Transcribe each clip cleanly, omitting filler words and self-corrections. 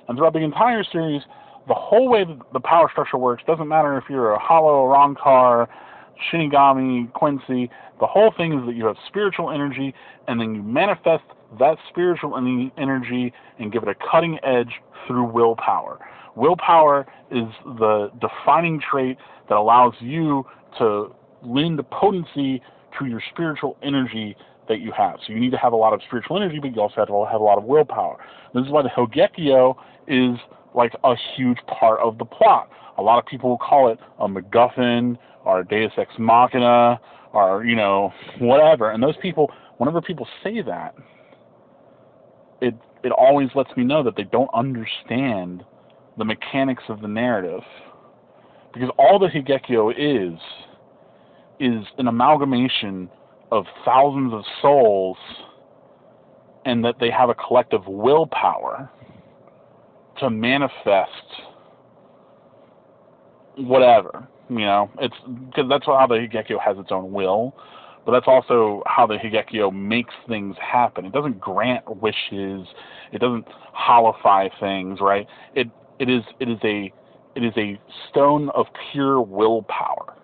And throughout the entire series, the whole way that the power structure works, doesn't matter if you're a Hollow, Rancor, Shinigami, Quincy, the whole thing is that you have spiritual energy, and then you manifest that spiritual energy and give it a cutting edge through willpower. Willpower is the defining trait that allows you to lend potency to your spiritual energy that you have. So you need to have a lot of spiritual energy, but you also have to have a lot of willpower. This is why the Hogekyo is like a huge part of the plot. A lot of people will call it a MacGuffin or a Deus Ex Machina or, you know, whatever. And those people, whenever people say that, it always lets me know that they don't understand the mechanics of the narrative. Because all the Higekyo is an amalgamation of thousands of souls, and that they have a collective willpower to manifest whatever. You know, it's because that's how the Higekyo has its own will, but that's also how the Higekyo makes things happen. It doesn't grant wishes. It doesn't hollowify things, right? It is a stone of pure willpower.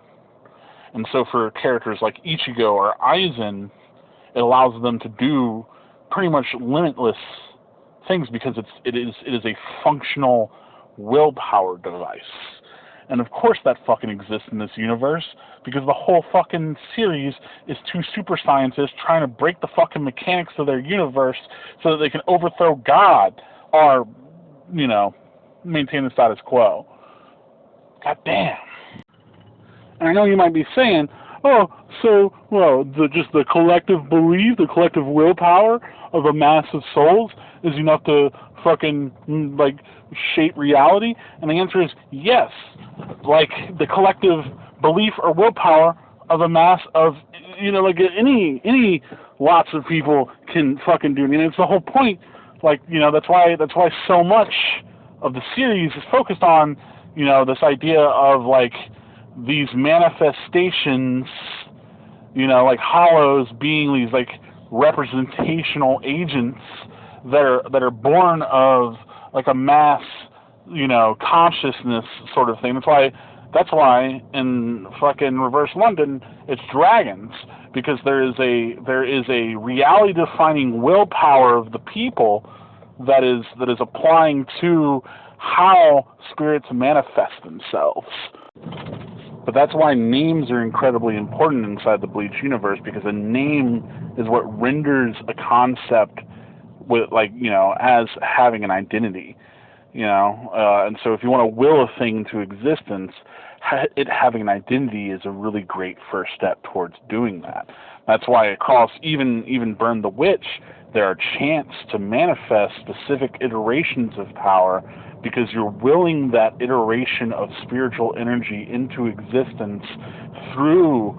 And so for characters like Ichigo or Aizen, it allows them to do pretty much limitless things because it is a functional willpower device. And of course that fucking exists in this universe, because the whole fucking series is two super scientists trying to break the fucking mechanics of their universe so that they can overthrow God or, you know, maintain the status quo. God damn. And I know you might be saying, oh, so, well, just the collective belief, the collective willpower of a mass of souls is enough to fucking, like, shape reality? And the answer is yes. Like, the collective belief or willpower of a mass of, you know, like, any lots of people can fucking do it. And it's the whole point, like, you know, that's why so much of the series is focused on, you know, this idea of, like, these manifestations, you know, like hollows being these like representational agents that are born of like a mass, you know, consciousness sort of thing. That's why in fucking Reverse London it's dragons, because there is a reality defining willpower of the people that is applying to how spirits manifest themselves. But that's why names are incredibly important inside the Bleach universe, because a name is what renders a concept with, like, you know, as having an identity, you know. And so if you want to will a thing into existence, it having an identity is a really great first step towards doing that. That's why across even Burn the Witch, there are chants to manifest specific iterations of power, because you're willing that iteration of spiritual energy into existence through,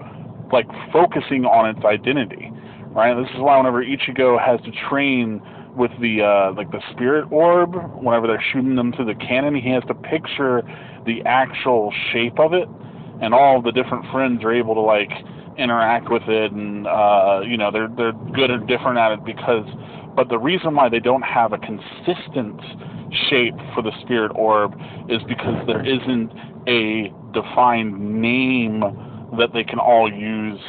like, focusing on its identity, right? This is why whenever Ichigo has to train with the like the spirit orb, whenever they're shooting them through the cannon, he has to picture the actual shape of it, and all of the different friends are able to, like, interact with it, and you know, they're good or different at it, but the reason why they don't have a consistent shape for the spirit orb is because there isn't a defined name that they can all use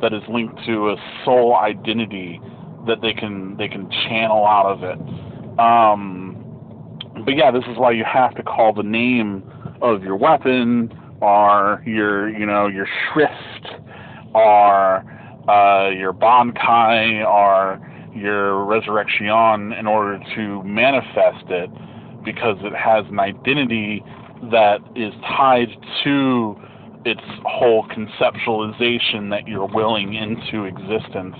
that is linked to a soul identity that they can channel out of it. But yeah, this is why you have to call the name of your weapon or your shrift or your Bankai or your Resurrection in order to manifest it, because it has an identity that is tied to its whole conceptualization that you're willing into existence.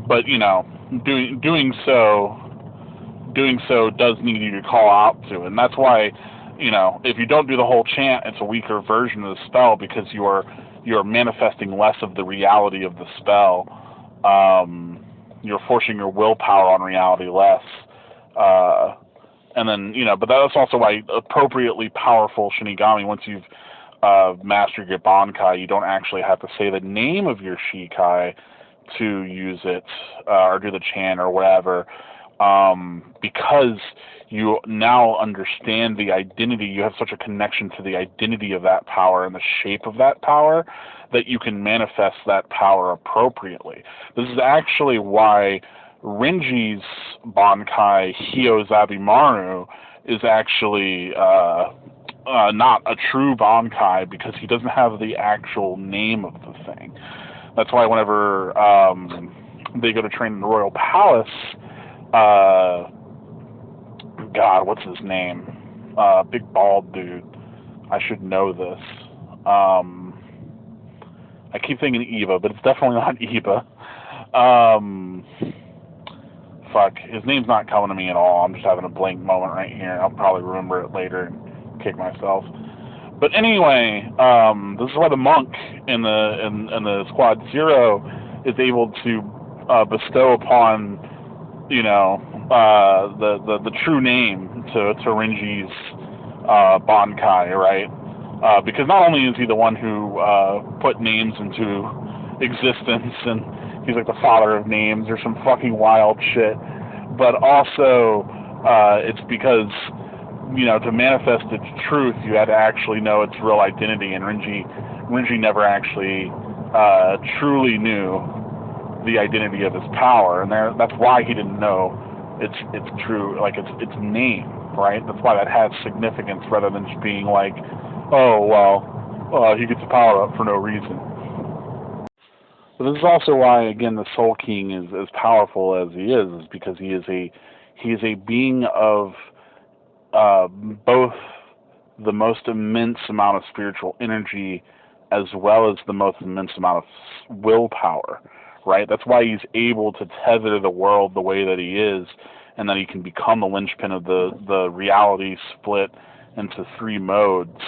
But you know, doing so does need you to call out to it. And that's why, you know, if you don't do the whole chant, it's a weaker version of the spell, because you're manifesting less of the reality of the spell. You're forcing your willpower on reality less. And then, you know, but that's also why appropriately powerful Shinigami, once you've mastered your Bankai, you don't actually have to say the name of your Shikai to use it, or do the chant or whatever. because you now understand the identity, you have such a connection to the identity of that power and the shape of that power that you can manifest that power appropriately. This is actually why Renji's Bankai Hyozabimaru is actually not a true Bankai, because he doesn't have the actual name of the thing. That's why whenever they go to train in the Royal Palace, God, what's his name? Big bald dude. I should know this. I keep thinking Eva, but it's definitely not Eva. Fuck, his name's not coming to me at all. I'm just having a blank moment right here. I'll probably remember it later and kick myself. But anyway, this is why the monk in the Squad Zero is able to bestow upon, the true name to Renji's Bankai, right? Because not only is he the one who put names into existence, and he's like the father of names or some fucking wild shit, but also it's because, to manifest its truth, you had to actually know its real identity, and Renji never actually truly knew the identity of his power, and that's why he didn't know its true, like its name, right? That's why that has significance rather than just being like, oh well, he gets the power up for no reason. But this is also why, again, the Soul King is as powerful as he is because he is a being of both the most immense amount of spiritual energy as well as the most immense amount of willpower, right? That's why he's able to tether the world the way that he is, and that he can become the linchpin of the reality split into three modes.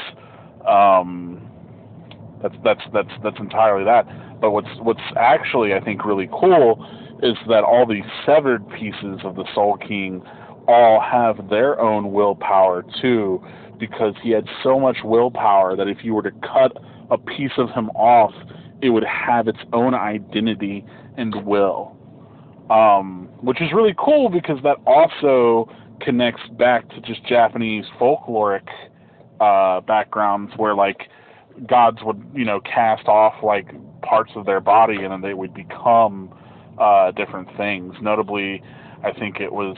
That's entirely that. But what's actually, I think, really cool is that all these severed pieces of the Soul King all have their own willpower too, because he had so much willpower that if you were to cut a piece of him off, it would have its own identity and will. Which is really cool because that also connects back to just Japanese folkloric backgrounds where, like, gods would, cast off, like, parts of their body and then they would become different things. Notably, I think it was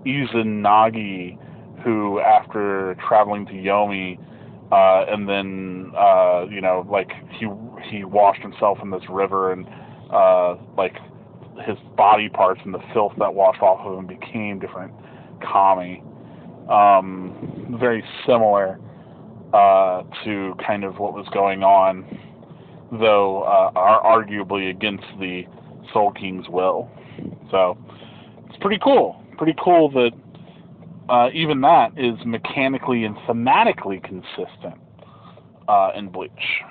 Izanagi who, after traveling to Yomi, and then, he washed himself in this river, and, his body parts and the filth that washed off of him became different kami. Very similar to kind of what was going on, though are arguably against the Soul King's will. So it's pretty cool. Pretty cool that even that is mechanically and thematically consistent in Bleach.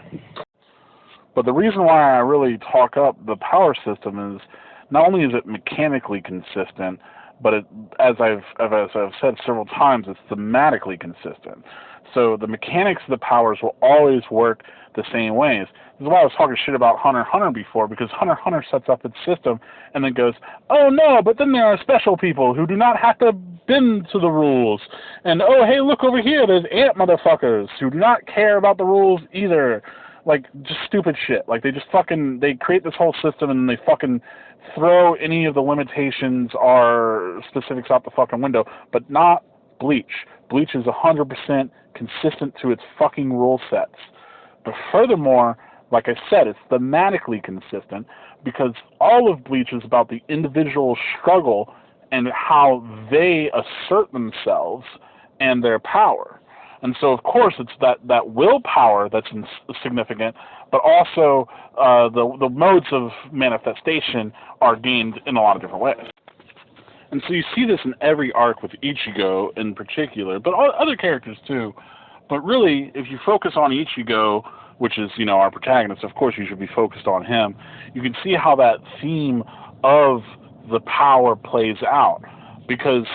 But the reason why I really talk up the power system is not only is it mechanically consistent, but as I've said several times, it's thematically consistent. So the mechanics of the powers will always work the same ways. This is why I was talking shit about Hunter x Hunter before, because Hunter x Hunter sets up its system and then goes, oh no, but then there are special people who do not have to bend to the rules. And oh, hey, look over here, there's ant motherfuckers who do not care about the rules either. Like, just stupid shit. Like, they create this whole system and they fucking throw any of the limitations or specifics out the fucking window, but not Bleach. Bleach is 100% consistent to its fucking rule sets. But furthermore, like I said, it's thematically consistent because all of Bleach is about the individual struggle and how they assert themselves and their power. And so, of course, it's that willpower that's significant, but also the modes of manifestation are gained in a lot of different ways. And so you see this in every arc with Ichigo in particular, but other characters too. But really, if you focus on Ichigo, which is, our protagonist, of course you should be focused on him, you can see how that theme of the power plays out. Because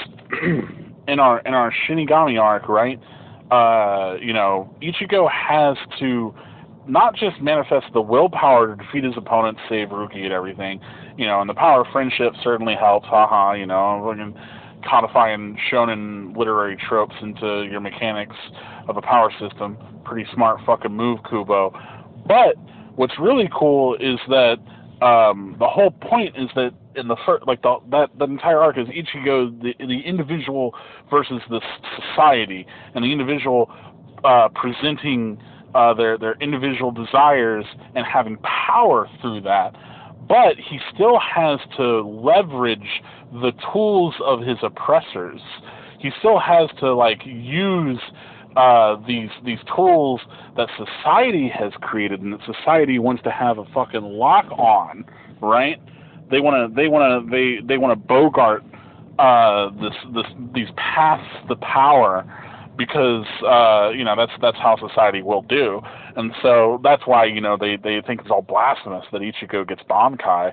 in our Shinigami arc, right, Ichigo has to not just manifests the willpower to defeat his opponent, save Ruki and everything, and the power of friendship certainly helps, haha, fucking codifying shonen literary tropes into your mechanics of a power system. Pretty smart fucking move, Kubo. But what's really cool is that the whole point is that in the first, like that entire arc is Ichigo, the individual versus the society, and the individual presenting their individual desires and having power through that. But he still has to leverage the tools of his oppressors. He still has to use these tools that society has created and that society wants to have a fucking lock on, right? They want to bogart these paths to power because that's how society will do, and so that's why they think it's all blasphemous that Ichigo gets Bankai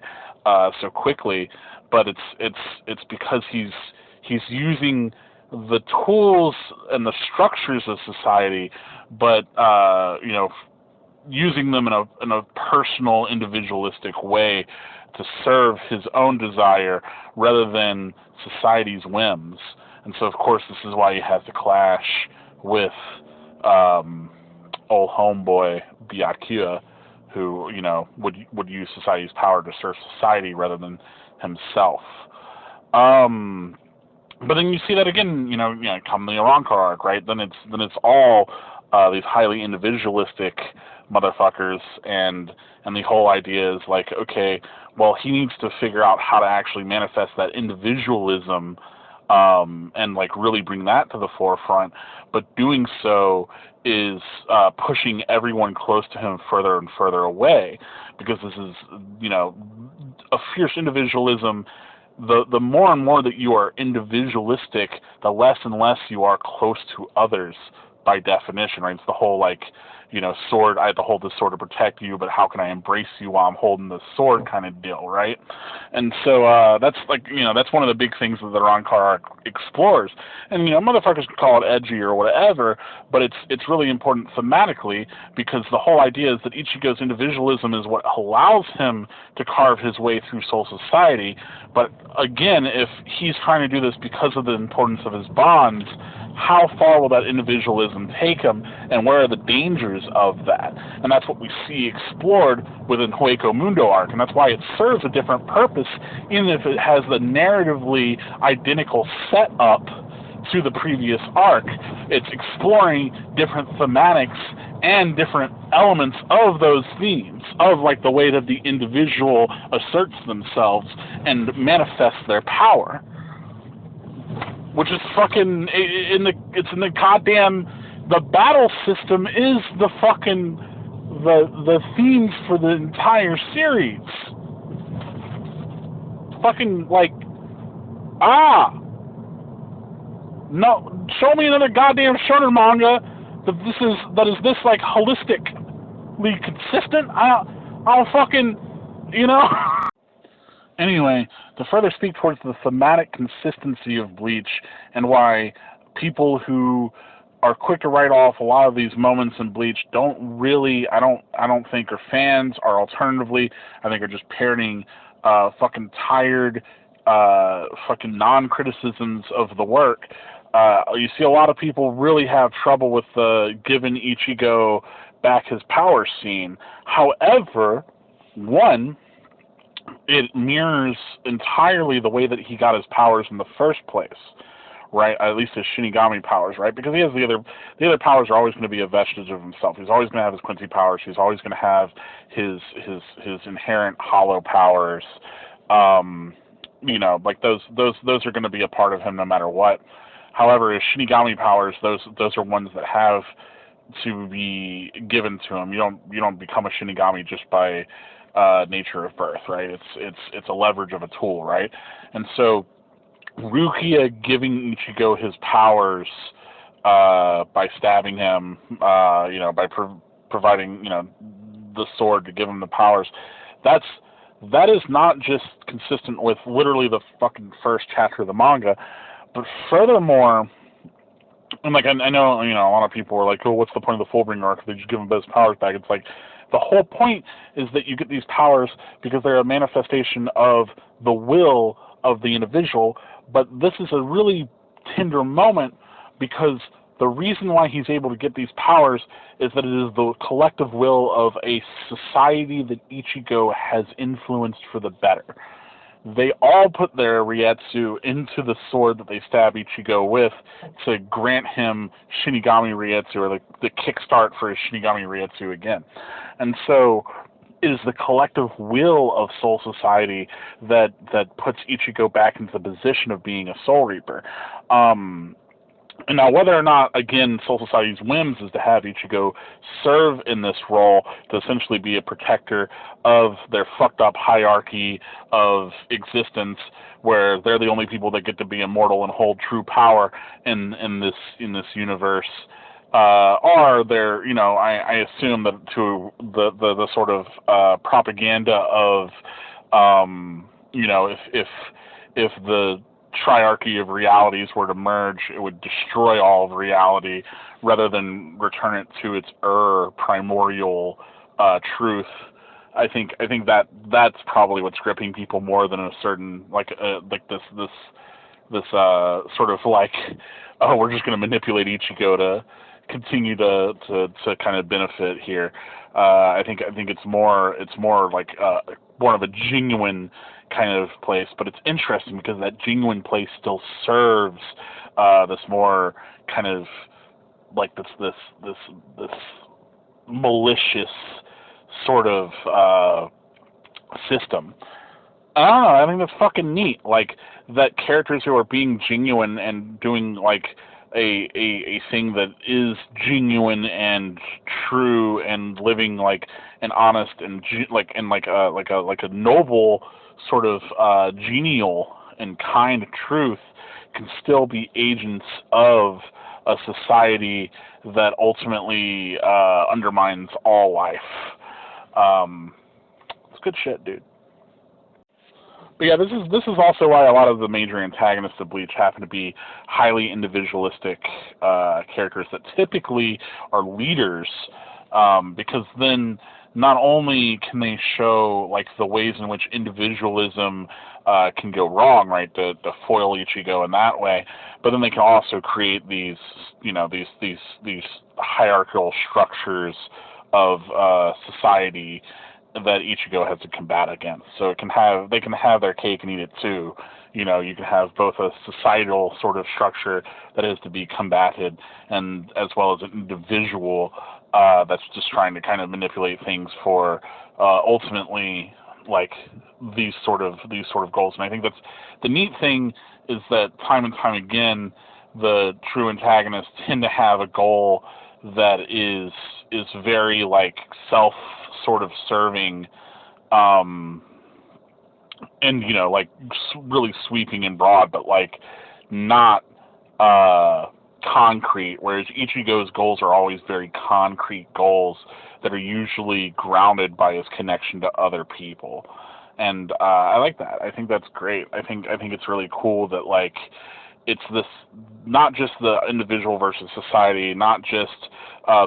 so quickly, but it's because he's using the tools and the structures of society, but using them in a personal, individualistic way to serve his own desire rather than society's whims. And so, of course, this is why he has to clash with old homeboy Byakuya, who would use society's power to serve society rather than himself. But then you see that again, come the Arankar arc, right? Then it's all these highly individualistic motherfuckers, and the whole idea is okay, well, he needs to figure out how to actually manifest that individualism, and really bring that to the forefront. But doing so is pushing everyone close to him further and further away, because this is a fierce individualism. The more and more that you are individualistic, the less and less you are close to others by definition, right? It's the whole sword, I have to hold this sword to protect you, but how can I embrace you while I'm holding the sword kind of deal, right? And so that's that's one of the big things that the Rankar explores. And motherfuckers can call it edgy or whatever, but it's really important thematically, because the whole idea is that Ichigo's individualism is what allows him to carve his way through Soul Society. But again, if he's trying to do this because of the importance of his bonds, how far will that individualism take him, and where are the dangers of that? And that's what we see explored within Hueco Mundo arc, and that's why it serves a different purpose, even if it has the narratively identical setup to the previous arc. It's exploring different thematics and different elements of those themes, of the way that the individual asserts themselves and manifests their power. Which is fucking it's in the goddamn, the battle system is the fucking the themes for the entire series. Fucking no, show me another goddamn shonen manga that is this holistically consistent. I'll fucking Anyway, to further speak towards the thematic consistency of Bleach and why people who are quick to write off a lot of these moments in Bleach don't really, I don't think are fans, or alternatively, I think are just parroting fucking tired fucking non-criticisms of the work. You see a lot of people really have trouble with giving Ichigo back his power scene. However, one, it mirrors entirely the way that he got his powers in the first place, right? At least his Shinigami powers, right? Because he has the other powers are always going to be a vestige of himself. He's always going to have his Quincy powers. He's always going to have his inherent hollow powers. Those are going to be a part of him no matter what. However, his Shinigami powers, those are ones that have to be given to him. You don't become a Shinigami just by nature of birth, right? It's a leverage of a tool, right? And so Rukia giving Ichigo his powers by stabbing him, by providing the sword to give him the powers, that is not just consistent with literally the fucking first chapter of the manga, but furthermore, And like I know, a lot of people are like, oh, what's the point of the Fullbringer arc? They just give him his powers back. It's like the whole point is that you get these powers because they're a manifestation of the will of the individual. But this is a really tender moment because the reason why he's able to get these powers is that it is the collective will of a society that Ichigo has influenced for the better. They all put their Rietsu into the sword that they stab Ichigo with to grant him Shinigami Rietsu, or the kickstart for his Shinigami Rietsu again. And so it is the collective will of Soul Society that puts Ichigo back into the position of being a Soul Reaper. And now, whether or not, again, Soul Society's whims is to have Ichigo serve in this role to essentially be a protector of their fucked up hierarchy of existence, where they're the only people that get to be immortal and hold true power in this universe, or they're, I assume that to the sort of propaganda of, if the triarchy of realities were to merge, it would destroy all of reality rather than return it to its primordial truth. I think that's probably what's gripping people more than a certain this sort of like, oh, we're just going to manipulate Ichigo to continue to kind of benefit here. I think it's more like more of a genuine kind of place, but it's interesting because that genuine place still serves this more kind of like this malicious sort of system. I don't know. I think that's fucking neat. Like that characters who are being genuine and doing like a thing that is genuine and true and living like an honest and like a noble sort of genial and kind truth can still be agents of a society that ultimately undermines all life. It's good shit, dude. But yeah, this is also why a lot of the major antagonists of Bleach happen to be highly individualistic characters that typically are leaders, because then not only can they show like the ways in which individualism can go wrong, right, to foil Ichigo in that way, but then they can also create these hierarchical structures of society that Ichigo has to combat against. So they can have their cake and eat it too. You can have both a societal sort of structure that is to be combated, and as well as an individual that's just trying to kind of manipulate things for ultimately like these sort of goals. And I think that's the neat thing, is that time and time again the true antagonists tend to have a goal that is very like self sort of serving, and like really sweeping and broad, but like not concrete, whereas Ichigo's goals are always very concrete goals that are usually grounded by his connection to other people. And I like that. I think that's great. I think it's really cool that like it's this, not just the individual versus society, not just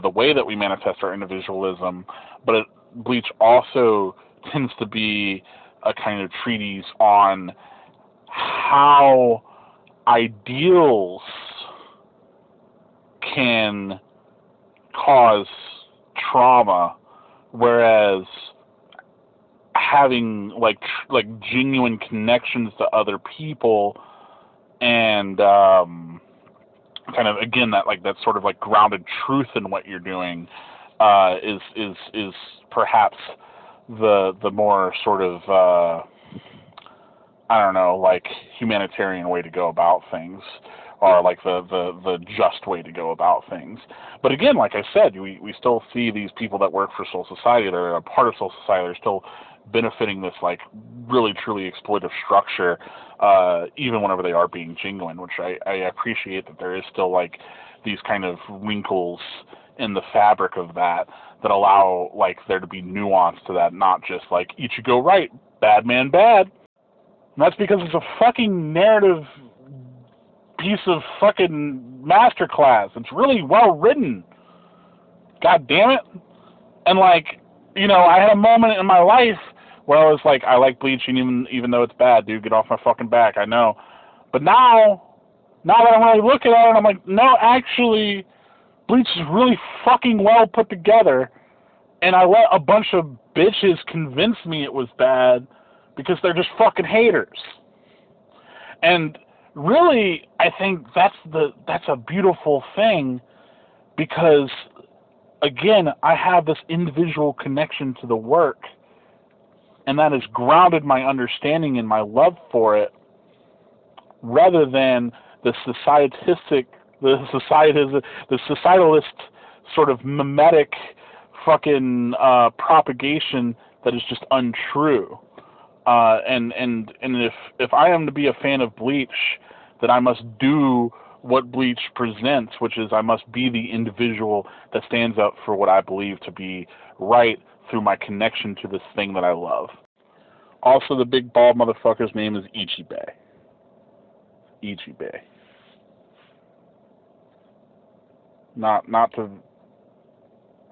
the way that we manifest our individualism, but Bleach also tends to be a kind of treatise on how ideals can cause trauma, whereas having like genuine connections to other people and kind of again that sort of like grounded truth in what you're doing is perhaps the more sort of I don't know, like humanitarian way to go about things, or like the just way to go about things. But again, like I said, we still see these people that work for Soul Society, that are a part of Soul Society, are still benefiting this like really truly exploitive structure, even whenever they are being genuine, which I appreciate that there is still like these kind of wrinkles in the fabric of that allow like there to be nuance to that, not just like Ichigo right, bad man bad. And that's because it's a fucking narrative piece of fucking masterclass. It's really well written. God damn it. And like, you know, I had a moment in my life where I was like, I like Bleach even though it's bad, dude, get off my fucking back, I know. But now that I'm really looking at it, I'm like, no, actually, Bleach is really fucking well put together, and I let a bunch of bitches convince me it was bad because they're just fucking haters. And really, I think that's a beautiful thing, because again, I have this individual connection to the work, and that has grounded my understanding and my love for it, rather than the societalist sort of mimetic fucking propagation that is just untrue. And if I am to be a fan of Bleach, then I must do what Bleach presents, which is I must be the individual that stands up for what I believe to be right through my connection to this thing that I love. Also, the big bald motherfucker's name is Ichibe. Ichibe. Not to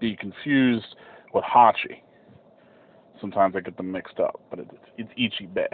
be confused with Hachi. Sometimes I get them mixed up, but it's Ichibe.